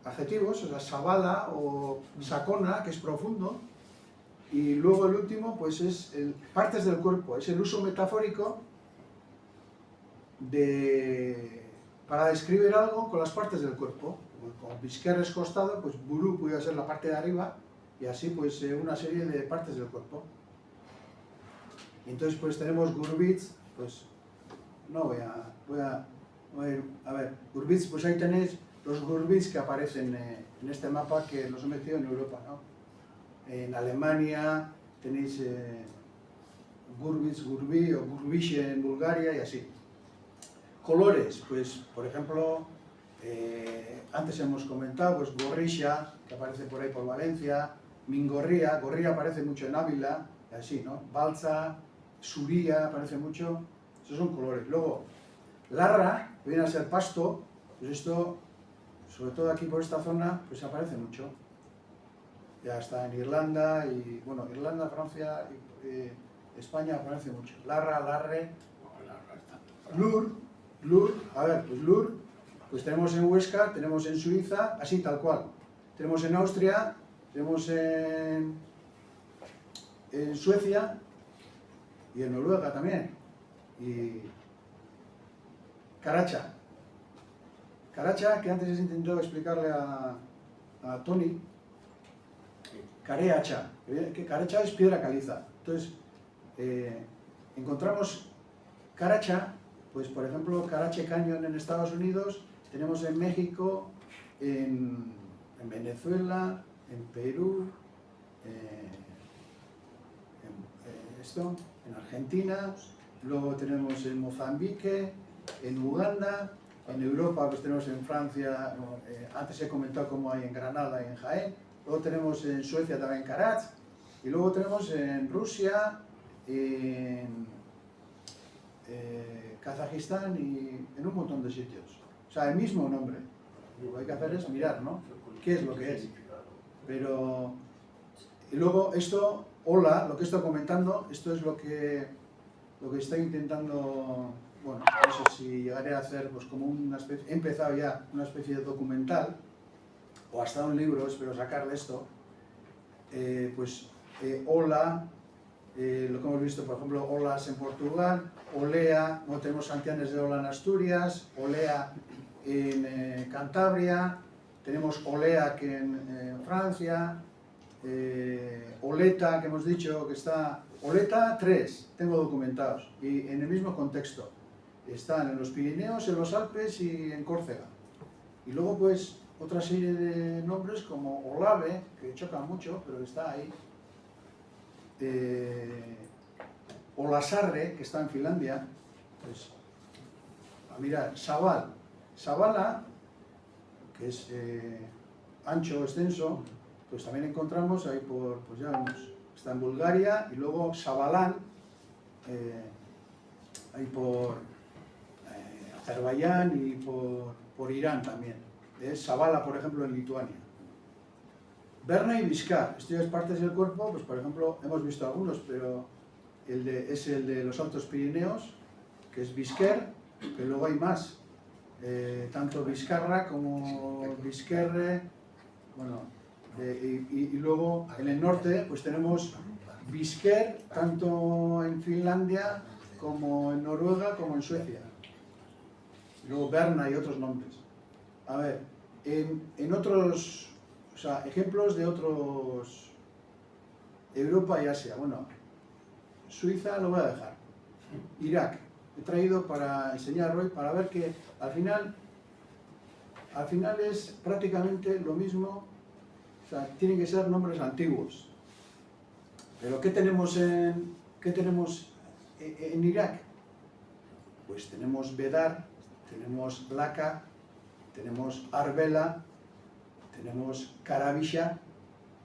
o sea, sabala o sacona, que es profundo, y luego el último, pues es partes del cuerpo, es el uso metafórico para describir algo con las partes del cuerpo. Como Bisquer es costado, pues Buru puede ser la parte de arriba, y así pues una serie de partes del cuerpo. Y entonces pues tenemos Gurbitz, pues no voy a ver, Gurbitz, pues ahí tenéis los Gurbitz que aparecen en este mapa que los he metido en Europa, ¿no? En Alemania tenéis Gurbitz, Gurbi o Gurbiche en Bulgaria y así. Colores, pues por ejemplo, antes hemos comentado, pues Gorrisha, que aparece por ahí por Valencia, Mingorría, Gorría aparece mucho en Ávila, y así, ¿no? Balza, Suría aparece mucho, esos son colores. Luego, Larra, que viene a ser pasto, pues esto, sobre todo aquí por esta zona, pues aparece mucho. Ya está en Irlanda, y bueno, Irlanda, Francia, España aparece mucho. Larra, Larre, Lur, a ver, pues Lur, pues tenemos en Huesca, tenemos en Suiza, así tal cual. Tenemos en Austria, tenemos en Suecia y en Noruega también. Y Caracha, que antes he intentado explicarle a Tony, que Caracha es piedra caliza. Entonces, encontramos Caracha, pues por ejemplo, Carache Canyon en Estados Unidos, tenemos en México, en Venezuela, en Perú, en Argentina, luego tenemos en Mozambique, en Uganda, en Europa pues tenemos en Francia, antes he comentado cómo hay en Granada y en Jaén, luego tenemos en Suecia también Karach, y luego tenemos en Rusia, en Kazajistán y en un montón de sitios. O sea, el mismo nombre. Lo que hay que hacer es mirar, ¿no? ¿Qué es lo que es? Pero, y luego esto, hola, lo que estoy comentando, esto es lo que estoy intentando, bueno, no sé si llegaré a hacer, pues como una especie, he empezado ya una especie de documental, o hasta un libro, espero sacarle esto, hola, lo que hemos visto, por ejemplo, olas en Portugal, olea, no tenemos Santianes de Ola en Asturias, olea en Cantabria, tenemos olea que en Francia, oleta que hemos dicho que está, oleta 3, tengo documentados, y en el mismo contexto, están en los Pirineos, en los Alpes y en Córcega. Y luego pues otra serie de nombres como olave, que chocan mucho, pero está ahí, Olasarre, que está en Finlandia, pues, mirad, Sabal, Sabala, que es ancho, extenso, pues también encontramos ahí por, pues ya vemos, está en Bulgaria, y luego Sabalán, ahí por Azerbaiyán y por Irán también. Es Sabala, por ejemplo, en Lituania. Berna y Biscar, estudias partes del cuerpo, pues por ejemplo, hemos visto algunos, pero es el de los Altos Pirineos, que es Bisquer, que luego hay más, tanto Vizcarra como Vizquerre, bueno, y luego en el norte pues tenemos Vizquer, tanto en Finlandia como en Noruega como en Suecia. Y luego Berna y otros nombres. A ver, en otros, o sea, ejemplos de otros, Europa y Asia, bueno, Suiza lo voy a dejar, Irak, he traído para enseñar hoy, para ver que al final es prácticamente lo mismo, o sea, tienen que ser nombres antiguos. Pero ¿qué tenemos en Irak? Pues tenemos Bedar, tenemos Laka, tenemos Arbela, tenemos Karabisha,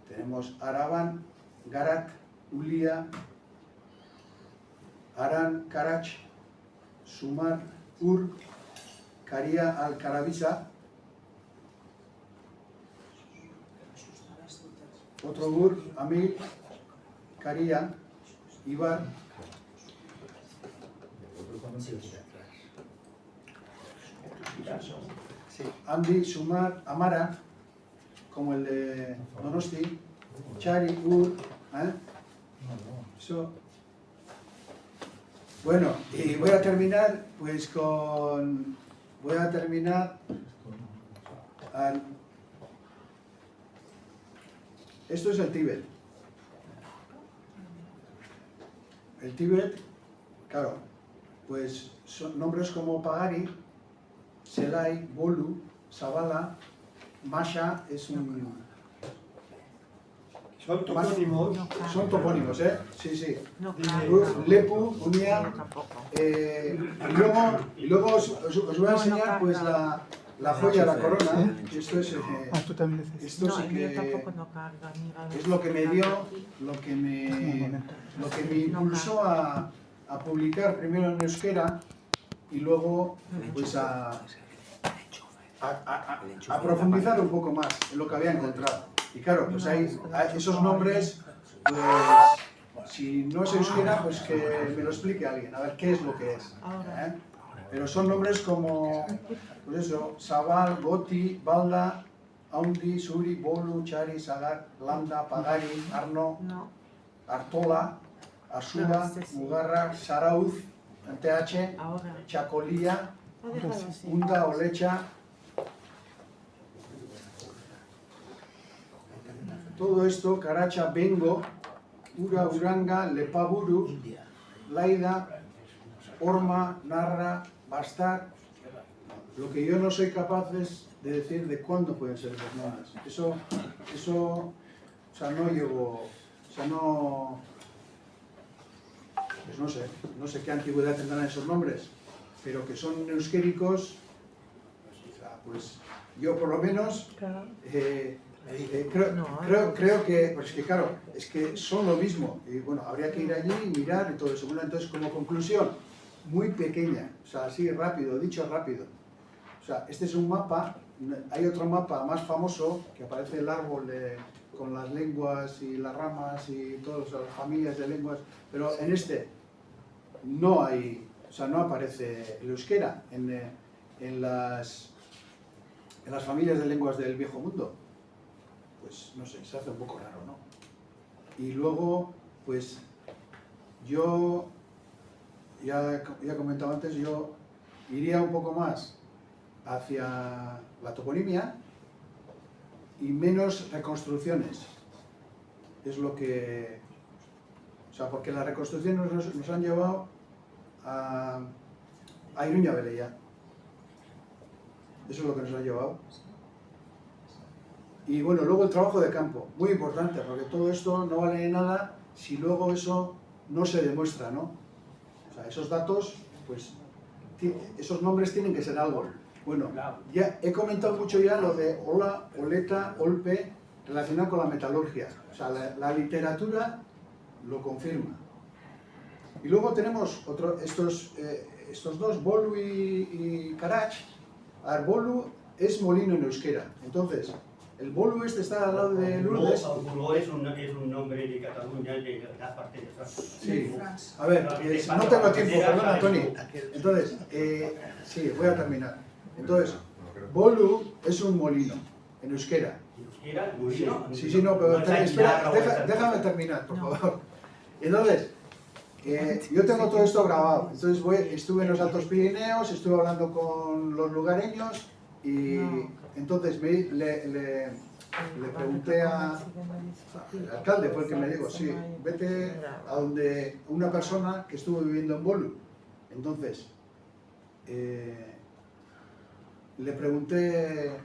tenemos Araban, Garat, Ulia, Aran, Karach, Sumar, Ur, Karia al-Karabisa, otro Ur, Amil, Karia, Ibar, Andi, Sumar, Amara, como el de Donosti, Chari, Ur, Eso. Bueno, y voy a terminar pues con... Esto es el Tíbet. El Tíbet, claro, pues son nombres como Pagari, Selai, Bolu, Sabala, Masha, es un... Son topónimos. Son topónimos, ¿eh? Sí, sí. No, claro. Lepu, Unia, Yo tampoco. y luego os voy a enseñar pues la joya, la corona. Esto es, tú también dices. esto No, sí el mío que tampoco no carga. Mira, es lo que me dio, lo que me impulsó a publicar primero en euskera y luego pues a profundizar un poco más en lo que había encontrado. Y claro, pues hay esos nombres, pues si no es euskera, pues que me lo explique alguien, a ver qué es lo que es. ¿Eh? Pero son nombres como, pues eso, Sabal, Goti, Balda, Aundi, Suri, Bolu, Chari, Sagar, Landa, Pagari, Arno, No. Artola, Asura, Mugarra, Sarauz, TH, Ahora. Chacolía, Ha dejado así. Unda, Olecha. Todo esto, Karacha, Bengo, Ura, Uranga, Lepaburu, Laida, Orma, Narra, Bastar. Lo que yo no soy capaz es de decir de cuándo pueden ser esos nombres. Eso, o sea, no llevo, o sea, no, pues no sé qué antigüedad tendrán esos nombres, pero que son euskéricos, o sea, pues yo por lo menos Claro. creo que, pues que claro, es que son lo mismo, y bueno, habría que ir allí y mirar y todo eso. Bueno, entonces como conclusión, muy pequeña, o sea, así rápido, dicho rápido. O sea, este es un mapa, hay otro mapa más famoso, que aparece el árbol con las lenguas y las ramas y todas las familias de lenguas, pero en este no hay, o sea, no aparece el euskera en las familias de lenguas del Viejo Mundo. Pues no sé, se hace un poco raro, ¿no? Y luego, pues yo, ya he comentado antes, yo iría un poco más hacia la toponimia y menos reconstrucciones. Es lo que... O sea, porque las reconstrucciones nos han llevado a Iruña Beleya. Eso es lo que nos ha llevado. Y bueno, luego el trabajo de campo, muy importante, porque todo esto no vale de nada si luego eso no se demuestra, ¿no? O sea, esos datos, pues, esos nombres tienen que ser algo. Bueno, ya he comentado mucho ya lo de Ola, Oleta, Olpe, relacionado con la metalurgia. O sea, la literatura lo confirma. Y luego tenemos estos dos, Bolu y Karach. A ver, Bolu es molino en euskera. Entonces, el Bolu este está al lado de Lourdes. Bolu es un nombre de Cataluña, de la parte de Francia. Sí. A ver, no tengo tiempo, perdona, Tony. Entonces, sí, voy a terminar. Entonces, Bolu es un molino en euskera. ¿Euskera? ¿Molino? Sí, no, pero espera, déjame terminar, por favor. Entonces, yo tengo todo esto grabado. Entonces estuve en los Altos Pirineos, estuve hablando con los lugareños y entonces le pregunté al alcalde, fue el que me dijo, sí, vete a donde una persona que estuvo viviendo en Bolu. Entonces, le pregunté,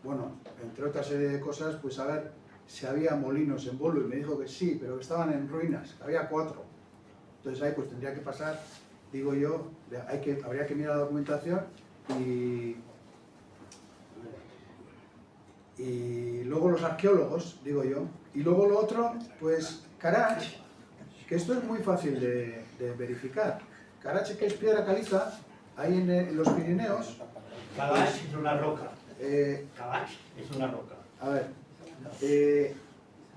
bueno, entre otras serie de cosas, pues a ver si había molinos en Bolu y me dijo que sí, pero que estaban en ruinas, que había 4. Entonces ahí pues tendría que pasar, digo yo, habría que mirar la documentación y luego los arqueólogos, digo yo. Y luego lo otro, pues Karach, que esto es muy fácil de verificar. Karach, que es piedra caliza, ahí en los Pirineos. Karach es una roca. Karach es una roca. A ver,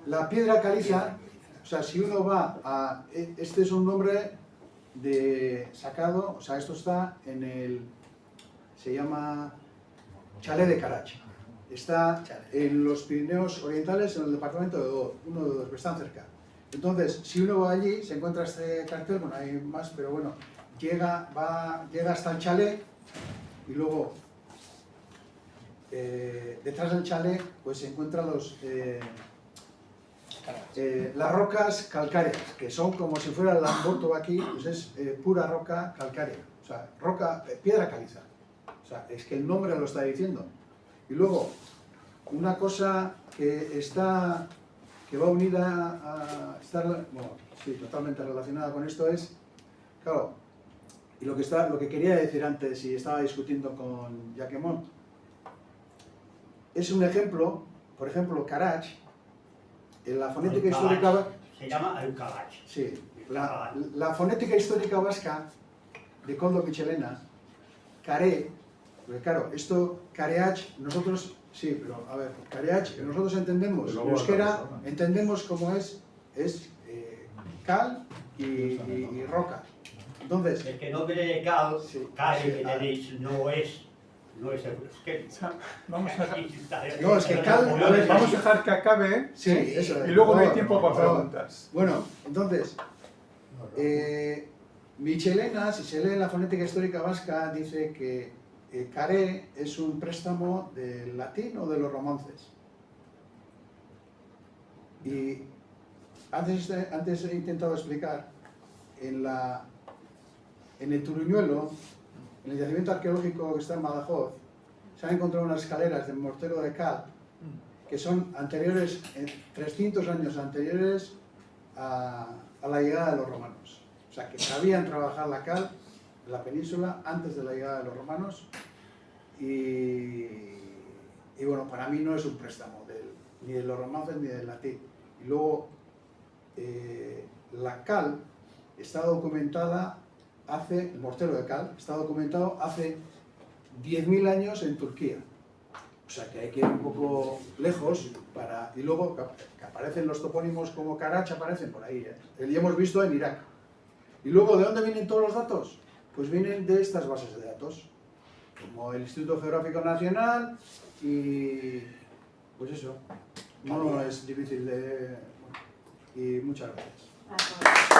la piedra caliza, o sea, si uno va a... Este es un nombre sacado, o sea, esto está en el... Se llama Chalet de Karach. Está en los Pirineos Orientales, en el departamento de Dodó, uno de los que están cerca. Entonces, si uno va allí, se encuentra este cartel, bueno, hay más, pero bueno, llega hasta el chalet y luego detrás del chalet pues se encuentran las rocas calcáreas, que son como si fuera el Lamborto aquí, pues es pura roca calcárea, o sea, piedra caliza. O sea, es que el nombre lo está diciendo. Y luego, una cosa que va unida a estar, bueno, sí, totalmente relacionada con esto es, claro, y lo que quería decir antes y estaba discutiendo con Jaquemont, es un ejemplo, por ejemplo, Karach, en la fonética histórica... Se llama el Karach. Sí, la fonética histórica vasca de Koldo Michelena, Caré, porque claro, esto, Careach, nosotros, sí, pero a ver, Careach, nosotros entendemos, en euskera, entendemos cómo es cal y roca. Entonces... El que nombre de cal, sí, cal sí, que tenéis, no es el euskera. Vamos a... No, es que cal... A ver, vamos a dejar que acabe Sí, eso es. y luego no hay tiempo para preguntas. Bueno, entonces, Michelena, si se lee en la fonética histórica vasca, dice que caré es un préstamo del latín o de los romances. Y antes he intentado explicar, en la en el Turuñuelo, en el yacimiento arqueológico que está en Badajoz, se han encontrado unas escaleras de mortero de cal que son anteriores, 300 años anteriores a la llegada de los romanos. O sea, que sabían trabajar la cal en la península antes de la llegada de los romanos y bueno, para mí no es un préstamo ni de los romanos ni del latín. Y luego, la cal está documentada el mortero de cal está documentado hace 10.000 años en Turquía. O sea que hay que ir un poco lejos y luego que aparecen los topónimos como Karachi, aparecen por ahí. Y hemos visto en Irak. Y luego, ¿de dónde vienen todos los datos? Pues vienen de estas bases de datos, como el Instituto Geográfico Nacional y pues eso. No es difícil de... y muchas gracias.